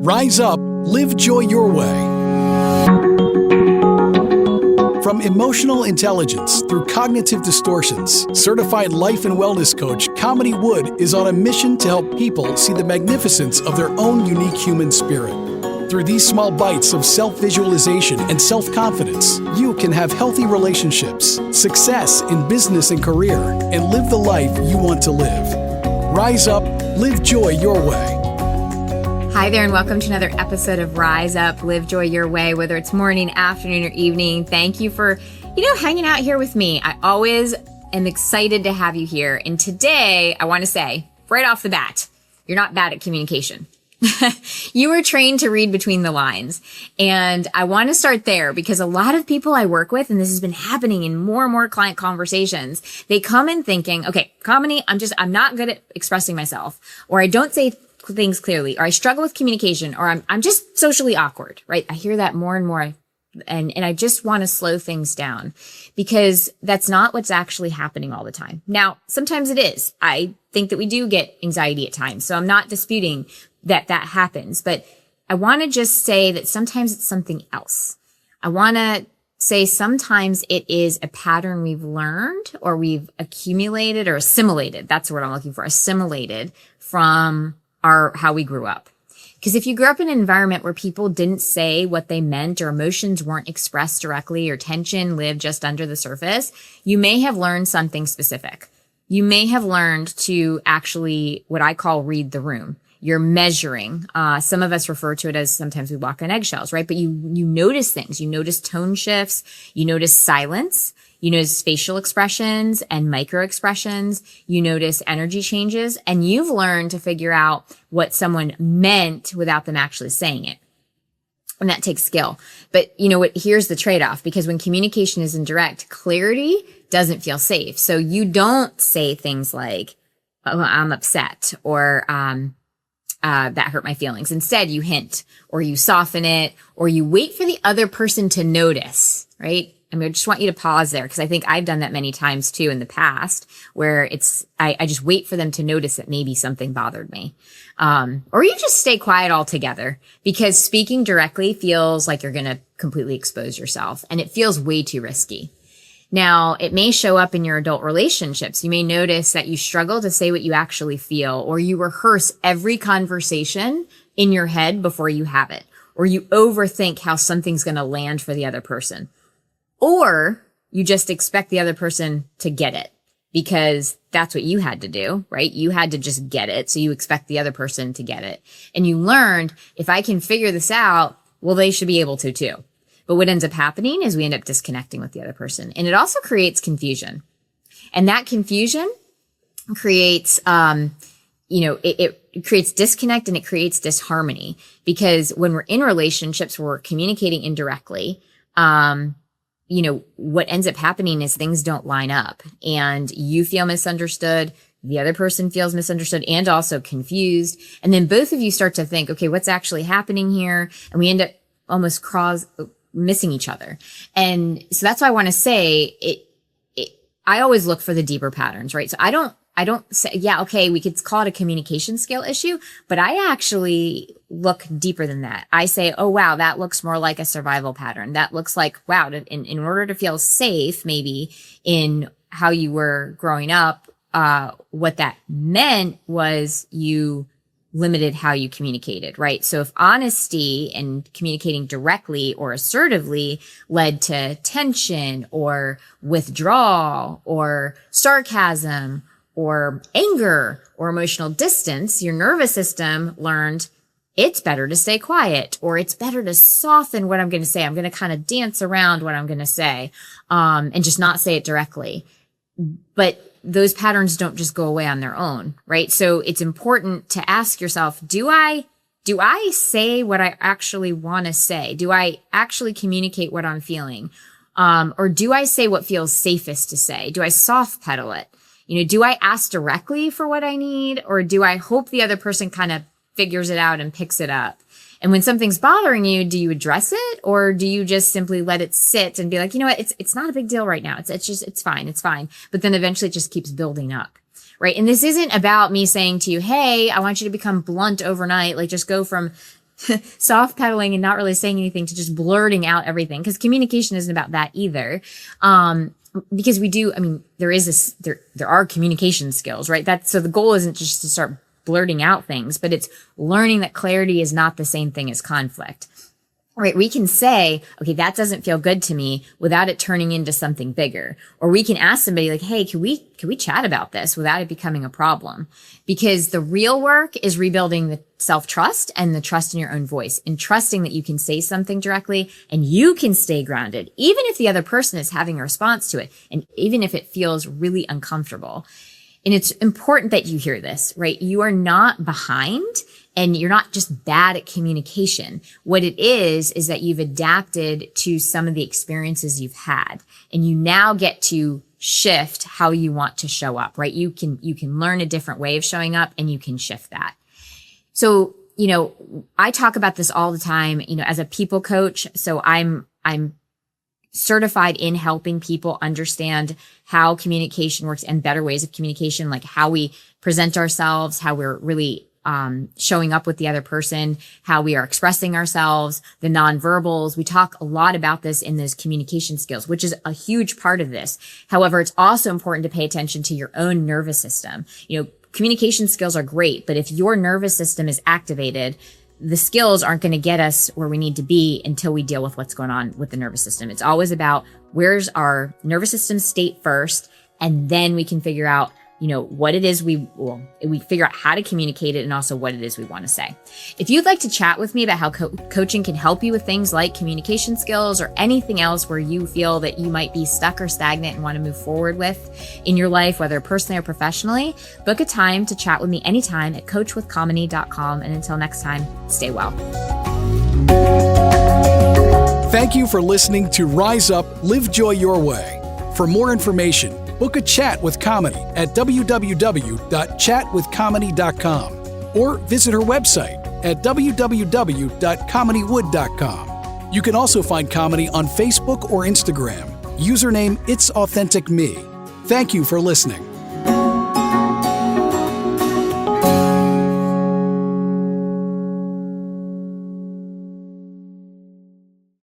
Rise up, live joy your way. From emotional intelligence through cognitive distortions, certified life and wellness coach Kamini Wood is on a mission to help people see the magnificence of their own unique human spirit. Through these small bites of self-visualization and self-confidence, you can have healthy relationships, success in business and career, and live the life you want to live. Rise up, live joy your way. Hi there, and welcome to another episode of Rise Up, Live Joy Your Way, whether it's morning, afternoon, or evening. Thank you for, hanging out here with me. I always am excited to have you here. And today, I want to say, right off the bat, you're not bad at communication. You were trained to read between the lines. And I want to start there because a lot of people I work with, and this has been happening in more and more client conversations, they come in thinking, okay, Kamini, I'm not good at expressing myself, or I don't say things clearly, or I struggle with communication, or I'm just socially awkward, right? I hear that more and more. And I just want to slow things down because that's not what's actually happening all the time. Now, sometimes it is. I think that we do get anxiety at times. So I'm not disputing that happens, but I want to just say that sometimes it's something else. I want to say sometimes it is a pattern we've learned or we've accumulated or assimilated. That's the word I'm looking for. Assimilated from how we grew up. Because if you grew up in an environment where people didn't say what they meant or emotions weren't expressed directly or tension lived just under the surface, you may have learned something specific. You may have learned to actually, what I call, read the room. You're measuring. Some of us refer to it as sometimes we walk on eggshells, right? But you notice things. You notice tone shifts. You notice silence. You notice facial expressions and micro expressions. You notice energy changes, and you've learned to figure out what someone meant without them actually saying it. And that takes skill. But you know what? Here's the trade-off, because when communication is indirect, clarity doesn't feel safe. So you don't say things like, "Oh, I'm upset," or that hurt my feelings. Instead, you hint, or you soften it, or you wait for the other person to notice, right? I just want you to pause there, because I think I've done that many times too in the past, where I just wait for them to notice that maybe something bothered me. Or you just stay quiet altogether, because speaking directly feels like you're going to completely expose yourself, and it feels way too risky. Now, it may show up in your adult relationships. You may notice that you struggle to say what you actually feel, or you rehearse every conversation in your head before you have it, or you overthink how something's going to land for the other person. Or you just expect the other person to get it because that's what you had to do, right? You had to just get it. So you expect the other person to get it. And you learned, if I can figure this out, well, they should be able to too. But what ends up happening is we end up disconnecting with the other person. And it also creates confusion. And that confusion creates, it creates disconnect, and it creates disharmony, because when we're in relationships where we're communicating indirectly, what ends up happening is things don't line up, and you feel misunderstood. The other person feels misunderstood and also confused. And then both of you start to think, okay, what's actually happening here? And we end up almost missing each other. And so that's why I want to say I always look for the deeper patterns, right? So I don't say, yeah, okay, we could call it a communication skill issue, but I actually look deeper than that. I say, oh, wow, that looks more like a survival pattern. That looks like, wow, in order to feel safe, maybe in how you were growing up, what that meant was you limited how you communicated, right? So if honesty and communicating directly or assertively led to tension or withdrawal or sarcasm or anger or emotional distance, your nervous system learned it's better to stay quiet, or it's better to soften what I'm going to say. I'm going to kind of dance around what I'm going to say, and just not say it directly. But those patterns don't just go away on their own, right? So it's important to ask yourself, do I say what I actually want to say? Do I actually communicate what I'm feeling? Or do I say what feels safest to say? Do I soft pedal it? Do I ask directly for what I need, or do I hope the other person kind of figures it out and picks it up? And when something's bothering you, do you address it, or do you just simply let it sit and be like, you know what, it's not a big deal right now. It's fine. But then eventually it just keeps building up, right? And this isn't about me saying to you, hey, I want you to become blunt overnight. Like just go from soft pedaling and not really saying anything to just blurting out everything. Because communication isn't about that either. Because there are communication skills, right? So the goal isn't just to start blurting out things, but it's learning that clarity is not the same thing as conflict. Right? We can say, okay, that doesn't feel good to me without it turning into something bigger. Or we can ask somebody like, hey, can we chat about this without it becoming a problem? Because the real work is rebuilding the self-trust and the trust in your own voice, and trusting that you can say something directly and you can stay grounded, even if the other person is having a response to it, and even if it feels really uncomfortable. And it's important that you hear this, right? You are not behind, and you're not just bad at communication. What it is that you've adapted to some of the experiences you've had, and you now get to shift how you want to show up, right? You can learn a different way of showing up, and you can shift that. So, I talk about this all the time, as a people coach. So I'm certified in helping people understand how communication works and better ways of communication, like how we present ourselves, how we're really showing up with the other person, how we are expressing ourselves, the nonverbals. We talk a lot about this in those communication skills, which is a huge part of this. However, it's also important to pay attention to your own nervous system. Communication skills are great, but if your nervous system is activated, the skills aren't going to get us where we need to be until we deal with what's going on with the nervous system. It's always about where's our nervous system state first, and then we can figure out what it is we figure out how to communicate it, and also what it is we want to say. If you'd like to chat with me about how coaching can help you with things like communication skills or anything else where you feel that you might be stuck or stagnant and want to move forward with in your life, whether personally or professionally, book a time to chat with me anytime at coachwithkamini.com. And until next time, stay well. Thank you for listening to Rise Up, Live Joy Your Way. For more information, book a chat with Kamini at www.chatwithkamini.com or visit her website at www.kaminiwood.com. You can also find Kamini on Facebook or Instagram. Username It's Authentic Me. Thank you for listening.